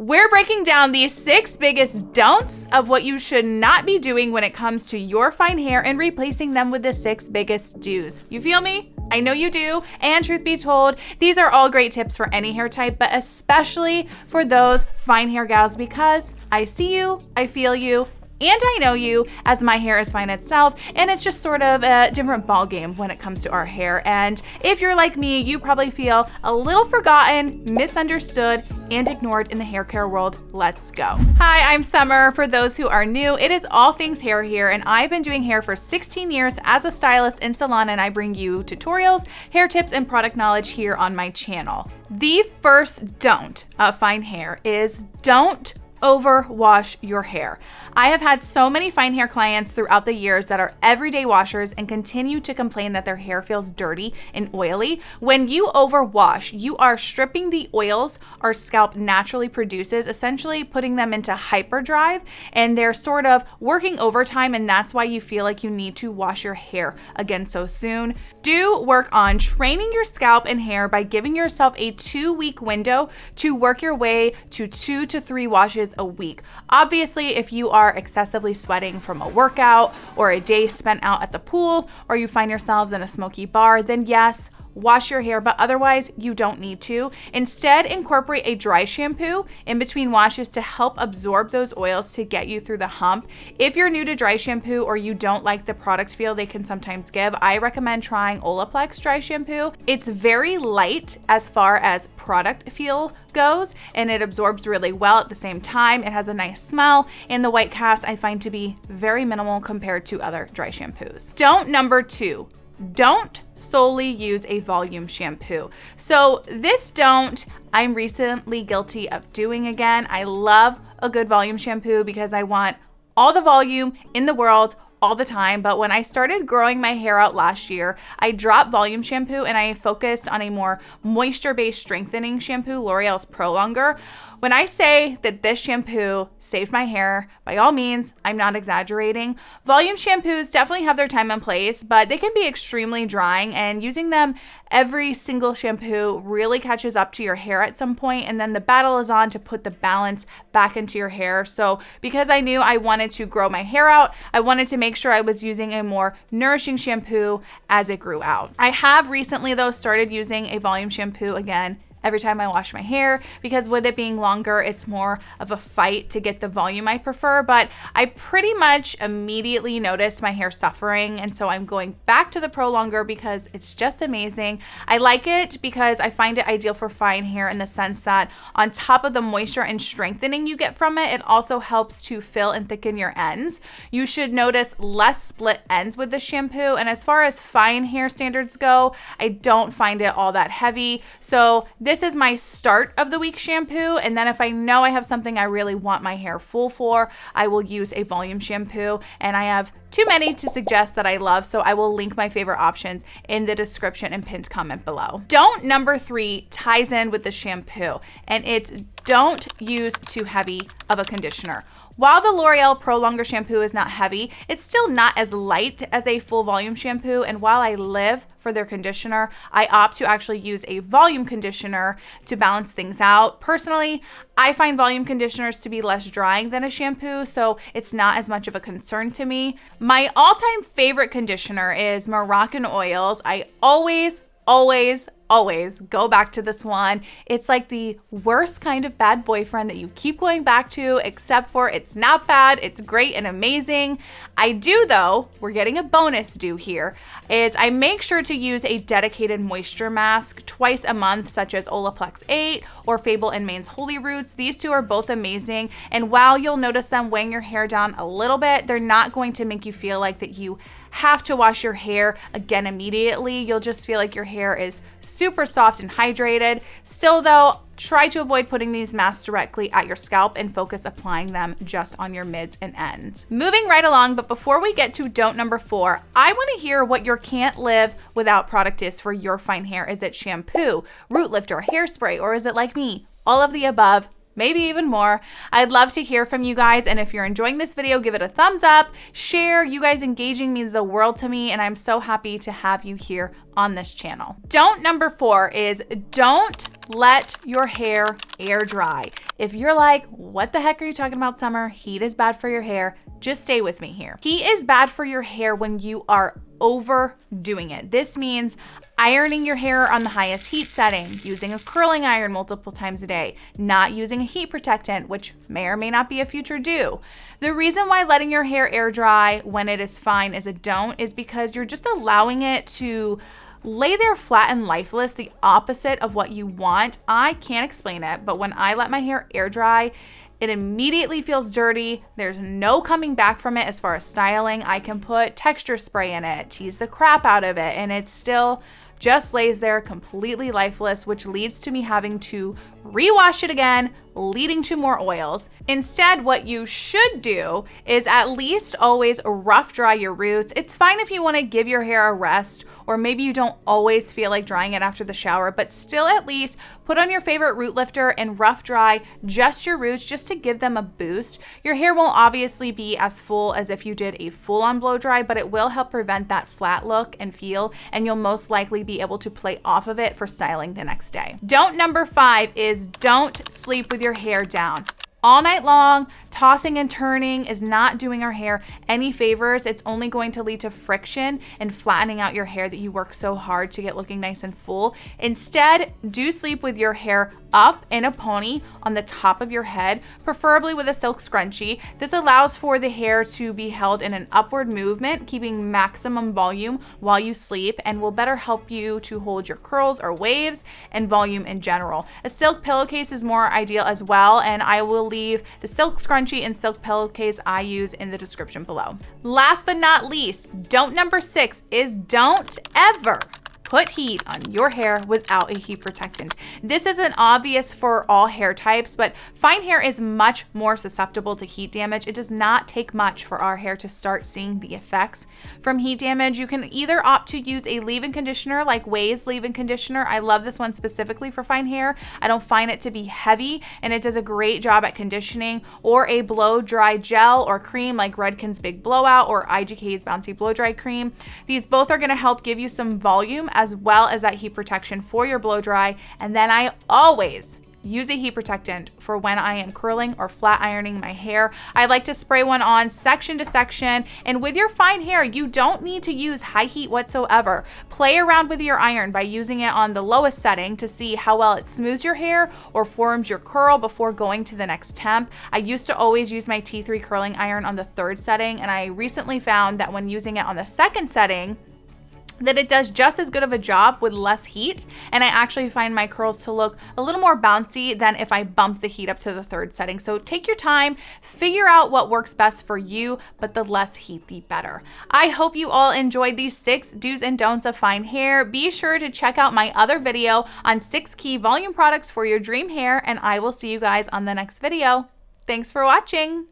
We're breaking down the 6 biggest don'ts of what you should not be doing when it comes to your fine hair and replacing them with the 6 biggest do's. You feel me? I know you do. And truth be told, these are all great tips for any hair type, but especially for those fine hair gals, because I see you, I feel you, and I know you, as my hair is fine itself, and it's just sort of a different ball game when it comes to our hair. And if you're like me, you probably feel a little forgotten, misunderstood, and ignored in the hair care world. Let's go. Hi, I'm Summer. For those who are new, it is all things hair here, and I've been doing hair for 16 years as a stylist in salon, and I bring you tutorials, hair tips, and product knowledge here on my channel. The first don't of fine hair is don't overwash your hair. I have had so many fine hair clients throughout the years that are everyday washers and continue to complain that their hair feels dirty and oily. When you overwash, you are stripping the oils our scalp naturally produces, essentially putting them into hyperdrive, and they're sort of working overtime, and that's why you feel like you need to wash your hair again so soon. Do work on training your scalp and hair by giving yourself a 2-week window to work your way to 2 to 3 washes a week. Obviously, if you are excessively sweating from a workout or a day spent out at the pool, or you find yourselves in a smoky bar, then yes, wash your hair, but otherwise you don't need to. Instead, incorporate a dry shampoo in between washes to help absorb those oils to get you through the hump. If you're new to dry shampoo or you don't like the product feel they can sometimes give, I recommend trying Olaplex dry shampoo. It's very light as far as product feel goes, and it absorbs really well at the same time. It has a nice smell, and the white cast I find to be very minimal compared to other dry shampoos. Don't number 2. Don't solely use a volume shampoo. So this don't, I'm recently guilty of doing again. I love a good volume shampoo because I want all the volume in the world all the time. But when I started growing my hair out last year, I dropped volume shampoo and I focused on a more moisture-based strengthening shampoo, L'Oreal's Pro Longer. When I say that this shampoo saved my hair, by all means, I'm not exaggerating. Volume shampoos definitely have their time and place, but they can be extremely drying, and using them every single shampoo really catches up to your hair at some point, and then the battle is on to put the balance back into your hair. So because I knew I wanted to grow my hair out, I wanted to make sure I was using a more nourishing shampoo as it grew out. I have recently, though, started using a volume shampoo again every time I wash my hair, because with it being longer, it's more of a fight to get the volume I prefer, but I pretty much immediately noticed my hair suffering, and so I'm going back to the Pro Longer because it's just amazing. I like it because I find it ideal for fine hair in the sense that on top of the moisture and strengthening you get from it, it also helps to fill and thicken your ends. You should notice less split ends with the shampoo, and as far as fine hair standards go, I don't find it all that heavy. So this is my start of the week shampoo, and then if I know I have something I really want my hair full for, I will use a volume shampoo, and I have too many to suggest that I love, so I will link my favorite options in the description and pinned comment below. Don't number 3 ties in with the shampoo, and it's don't use too heavy of a conditioner. While the L'Oreal Pro Longer shampoo is not heavy, it's still not as light as a full volume shampoo, and while I live for their conditioner, I opt to actually use a volume conditioner to balance things out. Personally, I find volume conditioners to be less drying than a shampoo, so it's not as much of a concern to me. My all-time favorite conditioner is Moroccan Oils. I always go back to this one. It's like the worst kind of bad boyfriend that you keep going back to, except for it's not bad, it's great and amazing. I do though, we're getting a bonus due here, is I make sure to use a dedicated moisture mask twice a month, such as Olaplex 8 or Fable and Main's Holy Roots. These two are both amazing, and while you'll notice them weighing your hair down a little bit, they're not going to make you feel like that you have to wash your hair again immediately. You'll just feel like your hair is super soft and hydrated. Still though, try to avoid putting these masks directly at your scalp and focus applying them just on your mids and ends. Moving right along, but before we get to don't number 4, I want to hear what your can't live without product is for your fine hair. Is it shampoo, root lift, or hairspray, or is it like me, all of the above maybe even more. I'd love to hear from you guys, and if you're enjoying this video, give it a thumbs up, share. You guys engaging means the world to me, and I'm so happy to have you here on this channel. Don't number 4 is don't let your hair air dry. If you're like, what the heck are you talking about, Summer? Heat is bad for your hair. Just stay with me here. Heat is bad for your hair when you are overdoing it. This means ironing your hair on the highest heat setting, using a curling iron multiple times a day, not using a heat protectant, which may or may not be a future do. The reason why letting your hair air dry when it is fine is a don't is because you're just allowing it to lay there flat and lifeless, the opposite of what you want. I can't explain it, but when I let my hair air dry, it immediately feels dirty. There's no coming back from it as far as styling. I can put texture spray in it, tease the crap out of it, and it still just lays there completely lifeless, which leads to me having to rewash it again, leading to more oils. Instead, what you should do is at least always rough dry your roots. It's fine if you want to give your hair a rest, or maybe you don't always feel like drying it after the shower, but still at least put on your favorite root lifter and rough dry just your roots just to give them a boost. Your hair won't obviously be as full as if you did a full-on blow dry, but it will help prevent that flat look and feel, and you'll most likely be able to play off of it for styling the next day. Don't number 5 is don't sleep with your hair down. All night long, tossing and turning is not doing our hair any favors. It's only going to lead to friction and flattening out your hair that you work so hard to get looking nice and full. Instead, do sleep with your hair up in a pony on the top of your head, preferably with a silk scrunchie. This allows for the hair to be held in an upward movement, keeping maximum volume while you sleep, and will better help you to hold your curls or waves and volume in general. A silk pillowcase is more ideal as well, and I will leave the silk scrunchie and silk pillowcase I use in the description below. Last but not least, don't number 6 is don't ever put heat on your hair without a heat protectant. This isn't obvious for all hair types, but fine hair is much more susceptible to heat damage. It does not take much for our hair to start seeing the effects from heat damage. You can either opt to use a leave-in conditioner like Ouai's leave-in conditioner. I love this one specifically for fine hair. I don't find it to be heavy, and it does a great job at conditioning, or a blow dry gel or cream like Redken's Big Blowout or IGK's Bouncy Blow Dry Cream. These both are going to help give you some volume as well as that heat protection for your blow dry. And then I always use a heat protectant for when I am curling or flat ironing my hair. I like to spray one on section to section, and with your fine hair, you don't need to use high heat whatsoever. Play around with your iron by using it on the lowest setting to see how well it smooths your hair or forms your curl before going to the next temp. I used to always use my T3 curling iron on the 3rd setting, and I recently found that when using it on the 2nd setting, that it does just as good of a job with less heat, and I actually find my curls to look a little more bouncy than if I bump the heat up to the 3rd setting. So take your time, figure out what works best for you, but the less heat, the better. I hope you all enjoyed these 6 do's and don'ts of fine hair. Be sure to check out my other video on 6 key volume products for your dream hair, and I will see you guys on the next video. Thanks for watching.